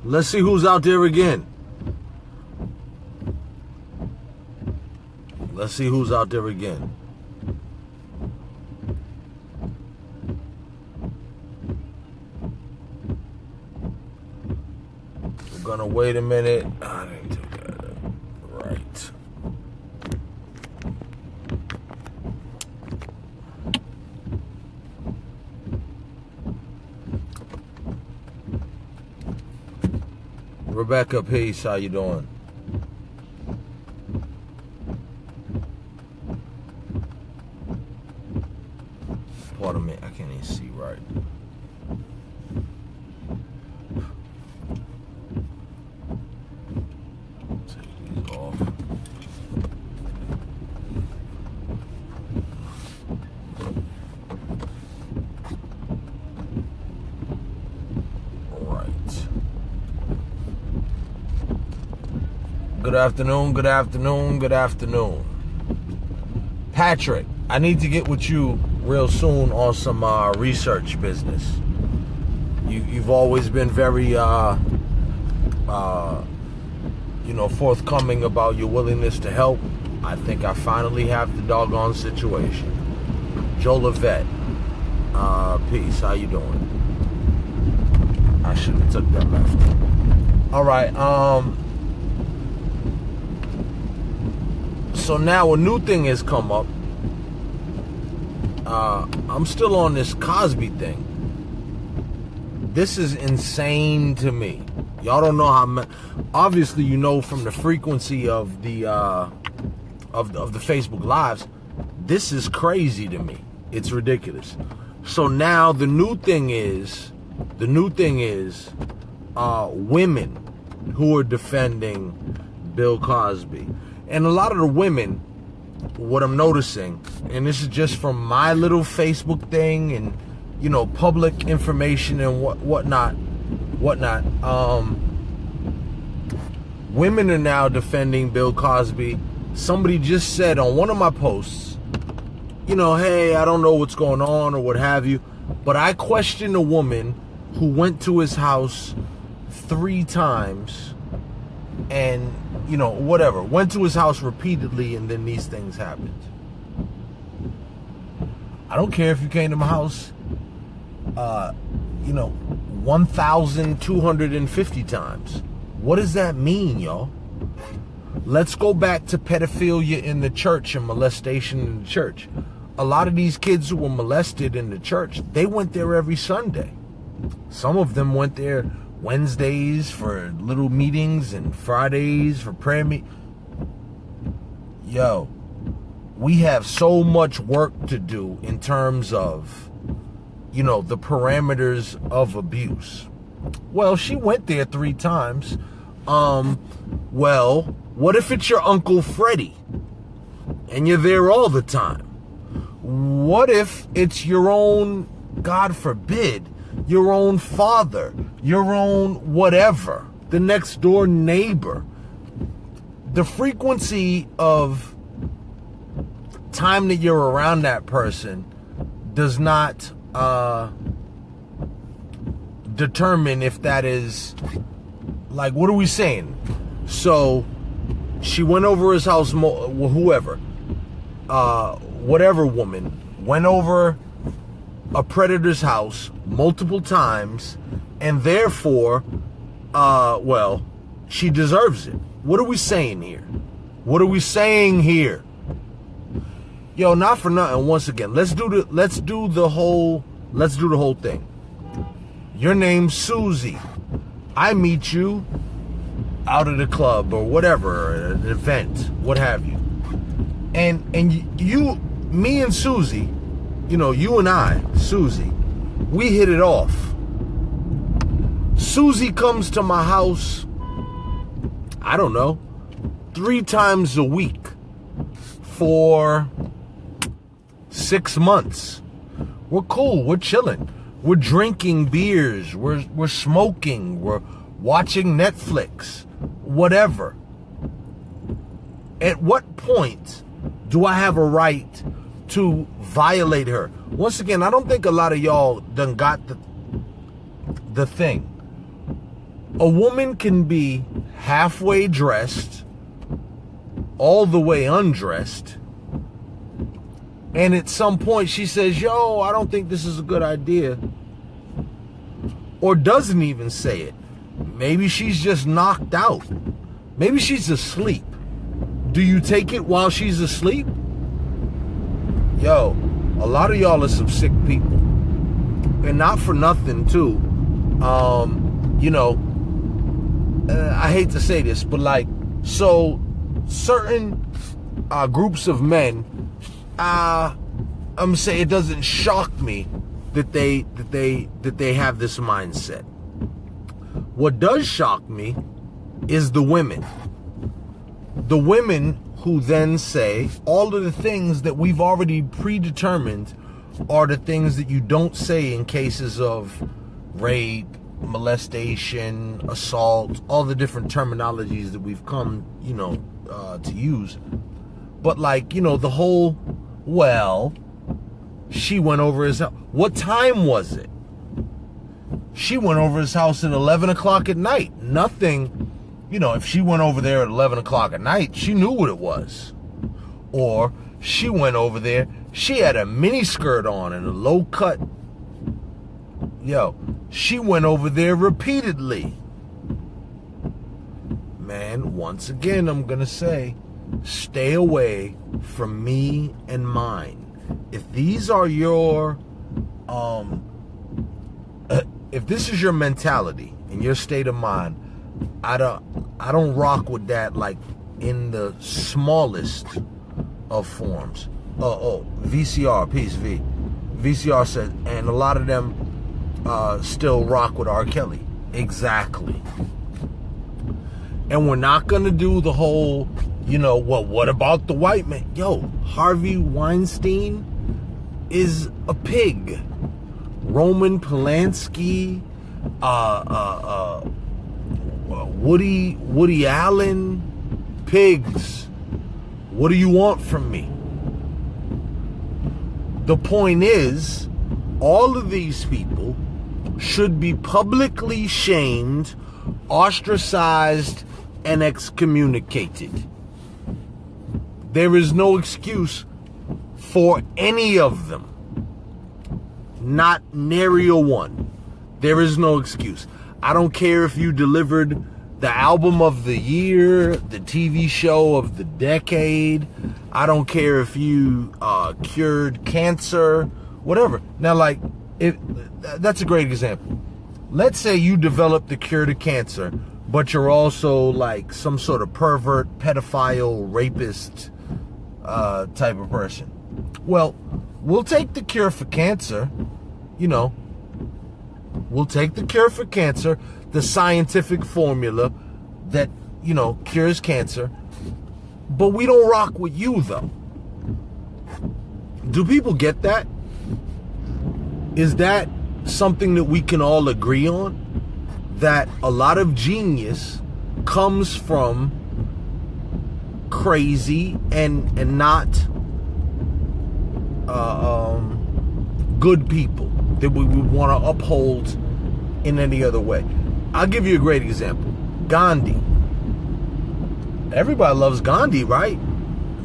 Let's see who's out there again. Let's see who's out there again. We're gonna wait a minute. I didn't do that. Right. Rebecca, peace. How you doing? Pardon me, I can't even see right. Take these off. All right. Good afternoon, good afternoon, good afternoon. Patrick, I need to get with you real soon on some research business. You've always been very, forthcoming about your willingness to help. I think I finally have the doggone situation. Joe Levette, peace. How you doing? I should have took that left. All right. So now a new thing has come up. I'm still on this Cosby thing. This is insane to me. Y'all don't know how. Obviously, you know from the frequency of the of the Facebook Lives. This is crazy to me. It's ridiculous. So now the new thing is women who are defending Bill Cosby, and a lot of the women. What I'm noticing, and this is just from my little Facebook thing and, public information and whatnot. Women are now defending Bill Cosby. Somebody just said on one of my posts, hey, I don't know what's going on or what have you, but I questioned a woman who went to his house 3 times and, went to his house repeatedly, and then these things happened. I don't care if you came to my house, 1,250 times. What does that mean, y'all? Let's go back to pedophilia in the church and molestation in the church. A lot of these kids who were molested in the church, they went there every Sunday. Some of them went there Wednesdays for little meetings and Fridays for prayer meet. Yo, we have so much work to do in terms of, the parameters of abuse. Well, she went there 3 times. Well, what if it's your Uncle Freddie and you're there all the time? What if it's your own, God forbid, your own father, your own whatever, the next door neighbor? The frequency of time that you're around that person does not determine if that is, like, what are we saying? So she went over his house, whoever, whatever woman, went over a predator's house multiple times, and therefore, she deserves it. What are we saying here? What are we saying here? Yo, not for nothing. Once again, let's do the whole thing. Your name's Susie. I meet you out at a club or whatever, an event, what have you. And you, me and Susie, you and I, Susie, we hit it off. Susie comes to my house, I don't know, 3 times a week for 6 months. We're cool. We're chilling. We're drinking beers. We're smoking. We're watching Netflix. Whatever. At what point do I have a right to violate her? Once again, I don't think a lot of y'all done got the thing. A woman can be halfway dressed, all the way undressed, and at some point she says, yo, I don't think this is a good idea. Or doesn't even say it. Maybe she's just knocked out. Maybe she's asleep. Do you take it while she's asleep? Yo, a lot of y'all are some sick people. And not for nothing, too. You know, I hate to say this, but like, so certain groups of men, I'm gonna say it doesn't shock me that they have this mindset. What does shock me is the women. The women who then say all of the things that we've already predetermined are the things that you don't say in cases of rape, molestation, assault, all the different terminologies that we've come, you know, to use. But like, you know, the whole, well, she went over his house. What time was it? She went over his house at 11 o'clock at night. Nothing, you know, if she went over there at 11 o'clock at night, she knew what it was. Or she went over there, she had a mini skirt on and a low cut. Yo, she went over there repeatedly. Man, once again, I'm gonna say, stay away from me and mine. If these are your, if this is your mentality and your state of mind, I don't rock with that, like in the smallest of forms. VCR, peace, V. VCR said, and a lot of them still rock with R. Kelly. Exactly. And we're not gonna do the whole, you know, well, what about the white man? Yo, Harvey Weinstein is a pig. Roman Polanski, Woody Allen, pigs. What do you want from me? The point is, all of these people should be publicly shamed, ostracized, and excommunicated. There is no excuse for any of them. Not nary a one. There is no excuse. I don't care if you delivered the album of the year, the TV show of the decade. I don't care if you cured cancer, whatever. Now, like, that's a great example. Let's say you developed the cure to cancer, but you're also like some sort of pervert, pedophile, rapist type of person. Well, we'll take the cure for cancer, you know. We'll take the cure for cancer, the scientific formula that, you know, cures cancer, but we don't rock with you, though. Do people get that? Is that something that we can all agree on? That a lot of genius comes from crazy and not good people that we would want to uphold in any other way. I'll give you a great example. Gandhi. Everybody loves Gandhi, right?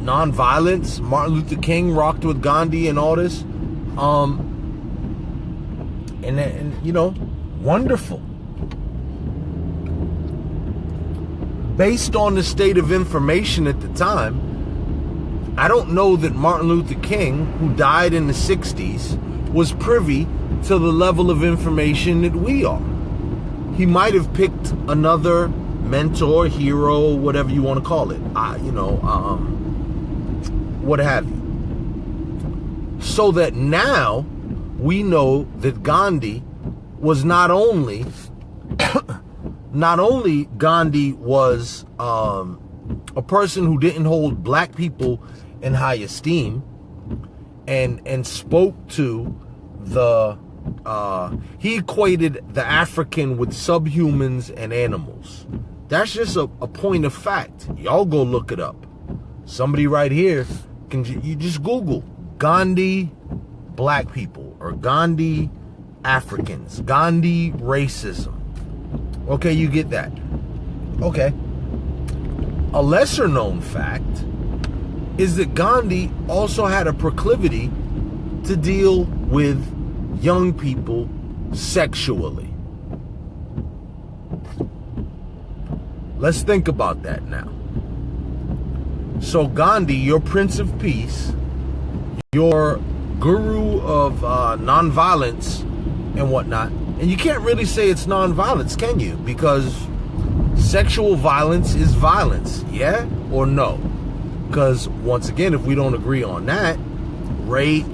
Non-violence. Martin Luther King rocked with Gandhi and all this. And you know, wonderful. Based on the state of information at the time, I don't know that Martin Luther King, who died in the 60s, was privy to the level of information that we are. He might have picked another mentor, hero, whatever you want to call it, what have you. So that now we know that Gandhi was not only Gandhi was a person who didn't hold black people in high esteem, and spoke to the he equated the African with subhumans and animals. That's just a point of fact. Y'all go look it up. Somebody right here you just Google Gandhi black people or Gandhi Africans, Gandhi racism. Okay, you get that. Okay. A lesser known fact is that Gandhi also had a proclivity to deal with young people sexually. Let's think about that now. So Gandhi, your Prince of Peace, your guru of nonviolence and whatnot, and you can't really say it's nonviolence, can you? Because sexual violence is violence, yeah or no? Because once again, if we don't agree on that, rape,